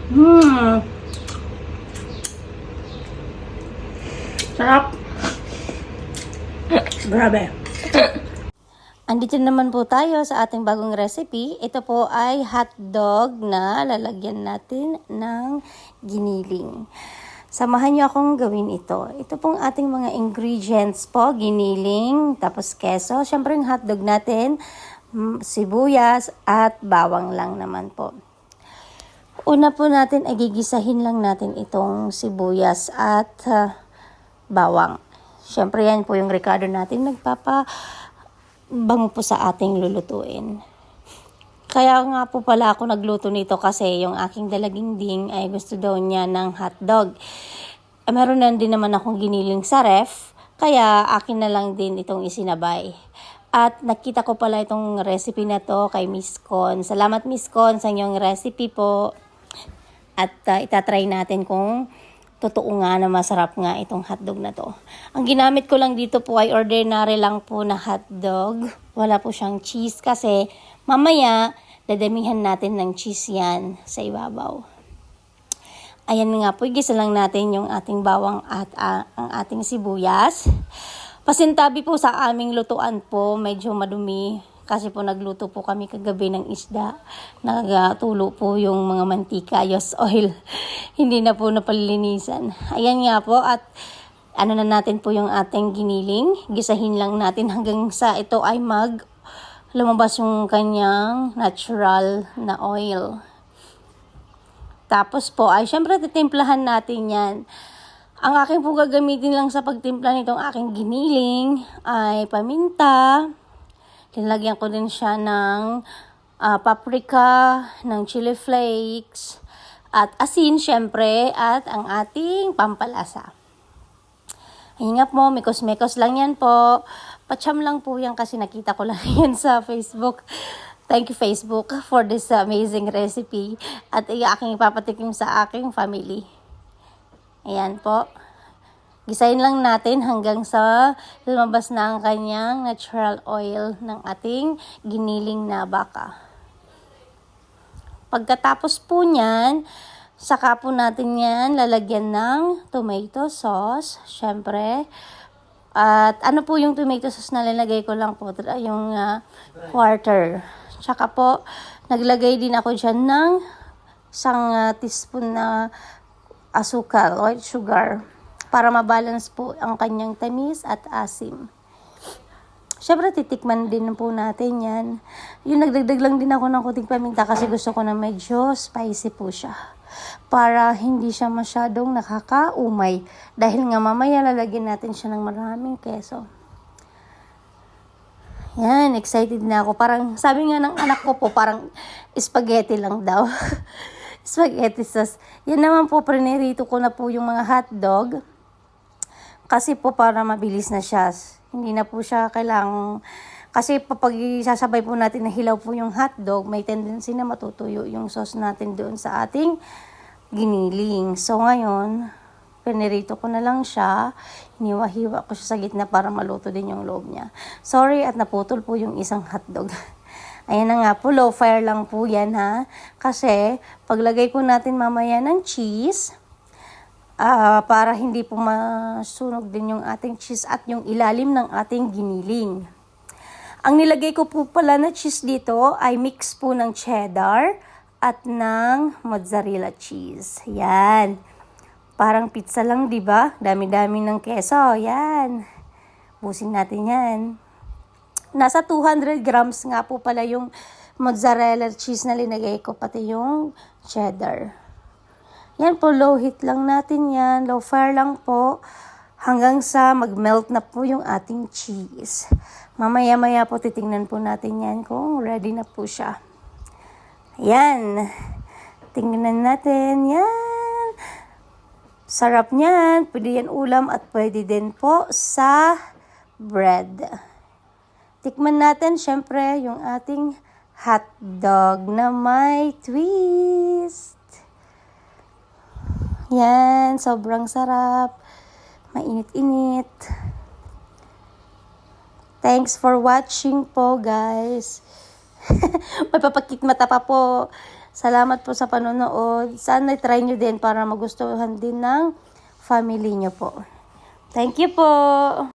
Hmm. Sarap. Grabe. Andito naman po tayo sa ating bagong recipe. Ito po ay hotdog na lalagyan natin ng giniling. Samahan niyo akong gawin ito. Ito pong ating mga ingredients po, giniling, tapos keso. Siyempre yung hotdog natin, sibuyas at bawang lang naman po. Una po natin ay gigisahin lang natin itong sibuyas at bawang. Siyempre yan po yung Ricardo natin bango po sa ating lulutuin. Kaya nga po pala ako nagluto nito kasi yung aking dalaging ding ay gusto daw niya ng hotdog. Meron na din naman akong giniling sa ref, kaya akin na lang din itong isinabay. At nakita ko pala itong recipe na to kay Miss Con. Salamat Miss Con sa inyong recipe po. At itatry natin kung totoo nga na masarap nga itong hotdog na to. Ang ginamit ko lang dito po ay ordinary lang po na hotdog. Wala po siyang cheese kasi mamaya dadamihan natin ng cheese yan sa ibabaw. Ayan nga po, igisa lang natin yung ating bawang at ang ating sibuyas. Pasintabi po sa aming lutuan po, medyo madumi. Kasi po nagluto po kami kagabi ng isda. Nagatulo po yung mga mantika, yos oil. Hindi na po napalinisan. Ayan nga po at ano na natin po yung ating giniling. Gisahin lang natin hanggang sa ito ay lumabas yung kanyang natural na oil. Tapos po ay syempre titimplahan natin yan. Ang aking po gagamitin lang sa pagtimpla nitong aking giniling ay paminta. Linlagyan ko din siya ng paprika, ng chili flakes, at asin syempre, at ang ating pampalasa. Hingap mo, mikos-mikos lang yan po. Patsyam lang po yan kasi nakita ko lang yan sa Facebook. Thank you Facebook for this amazing recipe. At aking ipapatikim sa aking family. Ayan po. Gisahin lang natin hanggang sa lumabas na ang kanyang natural oil ng ating giniling na baka. Pagkatapos po niyan, saka po natin yan lalagyan ng tomato sauce, syempre. At ano po yung tomato sauce na lalagay ko lang po, yung quarter. Tsaka po, naglagay din ako dyan ng isang teaspoon na asukal, white sugar, para mabalance po ang kanyang tamis at asim. Siyempre, titikman din po natin yan. Yung nagdagdag lang din ako ng kuting paminta kasi gusto ko na medyo spicy po siya. Para hindi siya masyadong nakakaumay. Dahil nga mamaya lalagyan natin siya ng maraming keso. Yan, excited na ako. Parang, sabi nga ng anak ko po, parang spaghetti lang daw. Spaghetti sauce. Yan naman po, prinirito ko na po yung mga hotdog. Kasi po para mabilis na siya. Hindi na po siya kailangang... Kasi pag sasabay po natin na hilaw po yung hotdog, may tendency na matutuyo yung sauce natin doon sa ating giniling. So ngayon, pinirito ko na lang siya. Hiniwa-hiwa ko siya sa gitna para maluto din yung loob niya. Sorry at naputol po yung isang hotdog. Ayan na nga po, low fire lang po yan ha. Kasi paglagay po natin mamaya ng cheese, para hindi po masunog din yung ating cheese at yung ilalim ng ating giniling. Ang nilagay ko po pala na cheese dito ay mix po ng cheddar at ng mozzarella cheese. Yan. Parang pizza lang, di ba? Dami-dami ng keso. Yan. Busin natin yan. Nasa 200 grams nga po pala yung mozzarella cheese na linagay ko, pati yung cheddar. Yan po, low heat lang natin yan. Low fire lang po. Hanggang sa mag-melt na po yung ating cheese. Mamaya-maya po titingnan po natin yan kung ready na po siya. Yan. Tingnan natin. Yan. Sarap niyan. Pwede yan ulam at pwede din po sa bread. Tikman natin syempre yung ating hotdog na may twist. Yan, sobrang sarap. Mainit-init. Thanks for watching po, guys. May papakit mata pa po. Salamat po sa panonood. Sana try nyo din para magustuhan din ng family nyo po. Thank you po!